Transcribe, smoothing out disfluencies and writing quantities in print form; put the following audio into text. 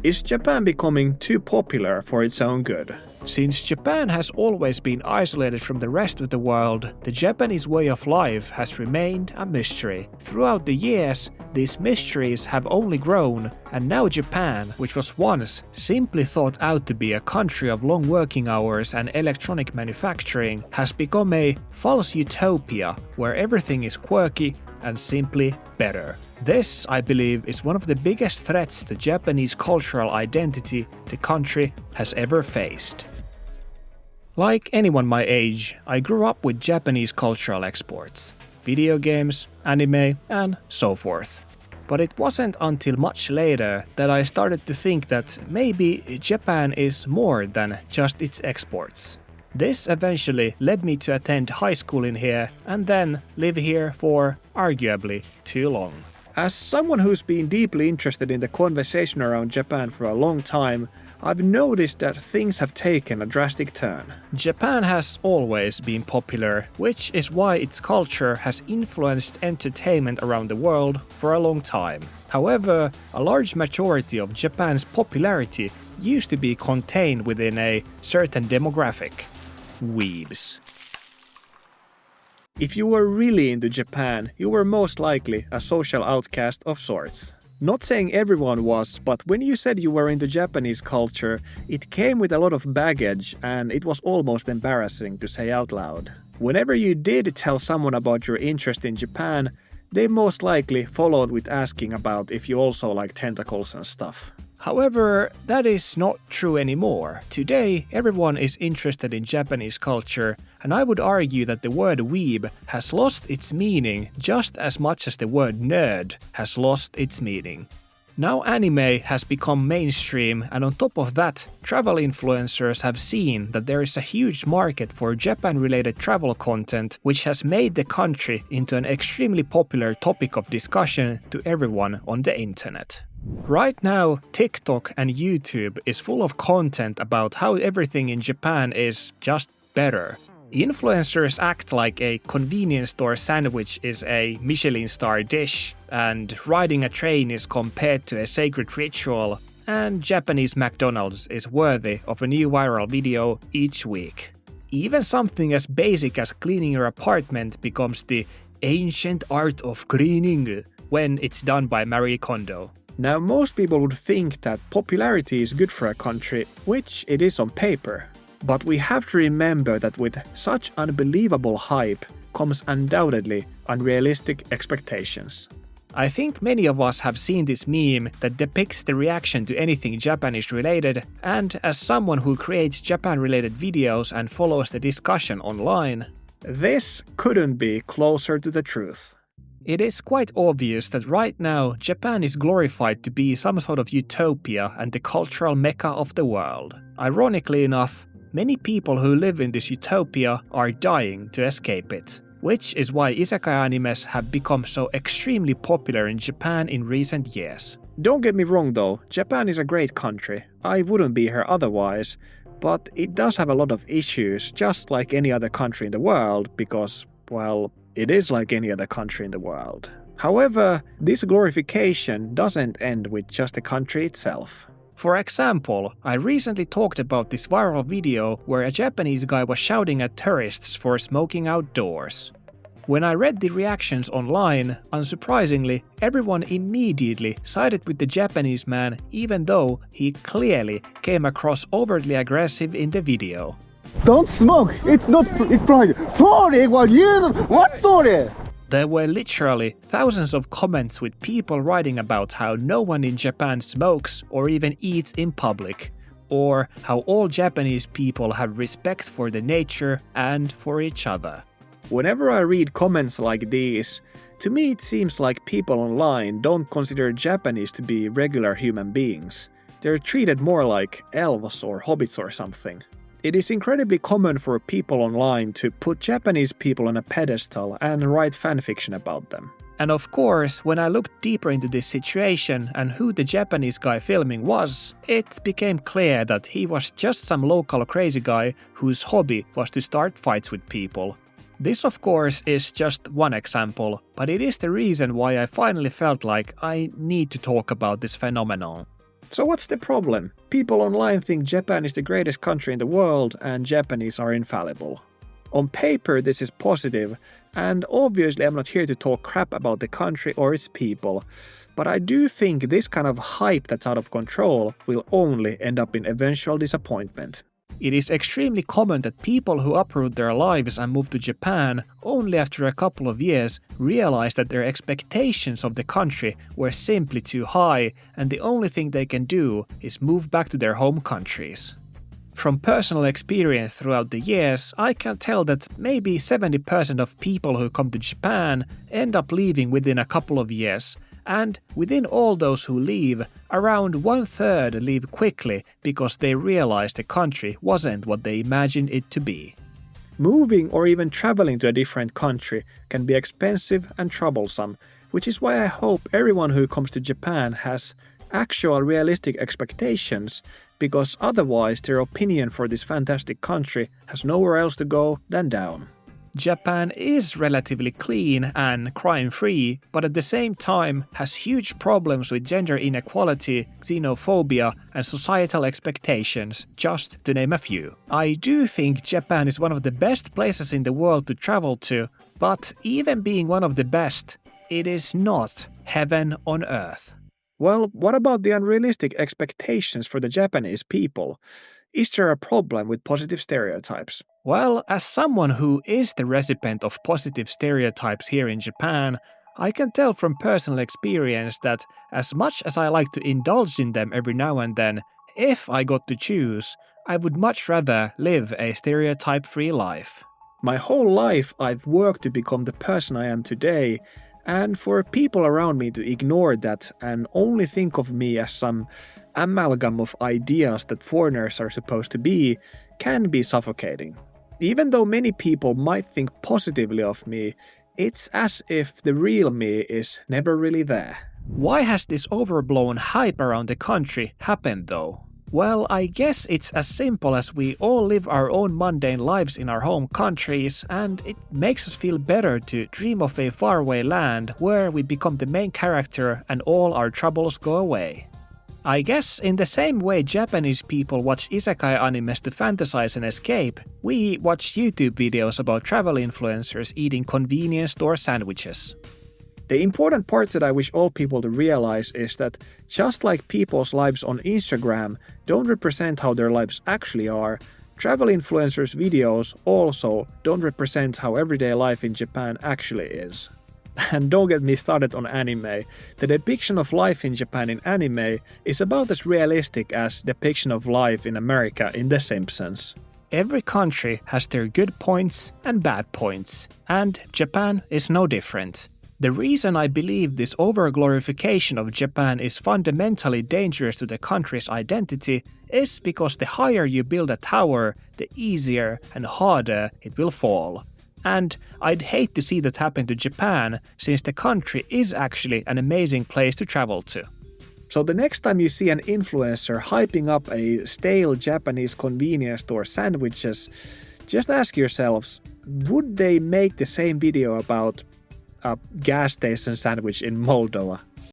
Is Japan becoming too popular for its own good? Since Japan has always been isolated from the rest of the world, the Japanese way of life has remained a mystery. Throughout the years, these mysteries have only grown, and now Japan, which was once simply thought out to be a country of long working hours and electronic manufacturing, has become a false utopia where everything is quirky and simply better. This, I believe, is one of the biggest threats to Japanese cultural identity the country has ever faced. Like anyone my age, I grew up with Japanese cultural exports, video games, anime, and so forth. But it wasn't until much later that I started to think that maybe Japan is more than just its exports. This eventually led me to attend high school in here and then live here for arguably too long. As someone who's been deeply interested in the conversation around Japan for a long time, I've noticed that things have taken a drastic turn. Japan has always been popular, which is why its culture has influenced entertainment around the world for a long time. However, a large majority of Japan's popularity used to be contained within a certain demographic: weebs. If you were really into Japan, you were most likely a social outcast of sorts. Not saying everyone was, but when you said you were into Japanese culture, it came with a lot of baggage and it was almost embarrassing to say out loud. Whenever you did tell someone about your interest in Japan, they most likely followed with asking about if you also like tentacles and stuff. However, that is not true anymore. Today, everyone is interested in Japanese culture, and I would argue that the word weeb has lost its meaning just as much as the word nerd has lost its meaning. Now anime has become mainstream, and on top of that, travel influencers have seen that there is a huge market for Japan-related travel content, which has made the country into an extremely popular topic of discussion to everyone on the internet. Right now, TikTok and YouTube is full of content about how everything in Japan is just better. Influencers act like a convenience store sandwich is a Michelin star dish, and riding a train is compared to a sacred ritual, and Japanese McDonald's is worthy of a new viral video each week. Even something as basic as cleaning your apartment becomes the ancient art of cleaning when it's done by Marie Kondo. Now, most people would think that popularity is good for a country, which it is on paper. But we have to remember that with such unbelievable hype comes undoubtedly unrealistic expectations. I think many of us have seen this meme that depicts the reaction to anything Japanese related, and as someone who creates Japan related videos and follows the discussion online, this couldn't be closer to the truth. It is quite obvious that right now Japan is glorified to be some sort of utopia and the cultural mecca of the world. Ironically enough, many people who live in this utopia are dying to escape it, which is why isekai animes have become so extremely popular in Japan in recent years. Don't get me wrong though, Japan is a great country. I wouldn't be here otherwise, but it does have a lot of issues just like any other country in the world because, well, it is like any other country in the world. However, this glorification doesn't end with just the country itself. For example, I recently talked about this viral video where a Japanese guy was shouting at tourists for smoking outdoors. When I read the reactions online, unsurprisingly, everyone immediately sided with the Japanese man even though he clearly came across overtly aggressive in the video. Don't smoke! It's private! Sorry! What sorry? There were literally thousands of comments with people writing about how no one in Japan smokes or even eats in public, or how all Japanese people have respect for the nature and for each other. Whenever I read comments like these, to me it seems like people online don't consider Japanese to be regular human beings. They're treated more like elves or hobbits or something. It is incredibly common for people online to put Japanese people on a pedestal and write fanfiction about them. And of course, when I looked deeper into this situation and who the Japanese guy filming was, it became clear that he was just some local crazy guy whose hobby was to start fights with people. This of course is just one example, but it is the reason why I finally felt like I need to talk about this phenomenon. So what's the problem? People online think Japan is the greatest country in the world and Japanese are infallible. On paper this is positive, and obviously I'm not here to talk crap about the country or its people, but I do think this kind of hype that's out of control will only end up in eventual disappointment. It is extremely common that people who uproot their lives and move to Japan only after a couple of years realize that their expectations of the country were simply too high and the only thing they can do is move back to their home countries. From personal experience throughout the years, I can tell that maybe 70% of people who come to Japan end up leaving within a couple of years, and within all those who leave, around 1/3 leave quickly because they realize the country wasn't what they imagined it to be. Moving or even traveling to a different country can be expensive and troublesome, which is why I hope everyone who comes to Japan has actual realistic expectations, because otherwise their opinion for this fantastic country has nowhere else to go than down. Japan is relatively clean and crime-free, but at the same time has huge problems with gender inequality, xenophobia, and societal expectations, just to name a few. I do think Japan is one of the best places in the world to travel to, but even being one of the best, it is not heaven on earth. Well, what about the unrealistic expectations for the Japanese people? Is there a problem with positive stereotypes? Well, as someone who is the recipient of positive stereotypes here in Japan, I can tell from personal experience that as much as I like to indulge in them every now and then, if I got to choose, I would much rather live a stereotype-free life. My whole life I've worked to become the person I am today, and for people around me to ignore that and only think of me as some amalgam of ideas that foreigners are supposed to be can be suffocating. Even though many people might think positively of me, it's as if the real me is never really there. Why has this overblown hype around the country happened though? Well, I guess it's as simple as we all live our own mundane lives in our home countries, and it makes us feel better to dream of a faraway land where we become the main character and all our troubles go away. I guess in the same way Japanese people watch isekai animes to fantasize and escape, we watch YouTube videos about travel influencers eating convenience store sandwiches. The important part that I wish all people to realize is that just like people's lives on Instagram don't represent how their lives actually are, travel influencers' videos also don't represent how everyday life in Japan actually is. And don't get me started on anime. The depiction of life in Japan in anime is about as realistic as depiction of life in America in The Simpsons. Every country has their good points and bad points, and Japan is no different. The reason I believe this overglorification of Japan is fundamentally dangerous to the country's identity is because the higher you build a tower, the easier and harder it will fall. And I'd hate to see that happen to Japan, since the country is actually an amazing place to travel to. So the next time you see an influencer hyping up a stale Japanese convenience store sandwiches, just ask yourselves, would they make the same video about a gas station sandwich in Moldova?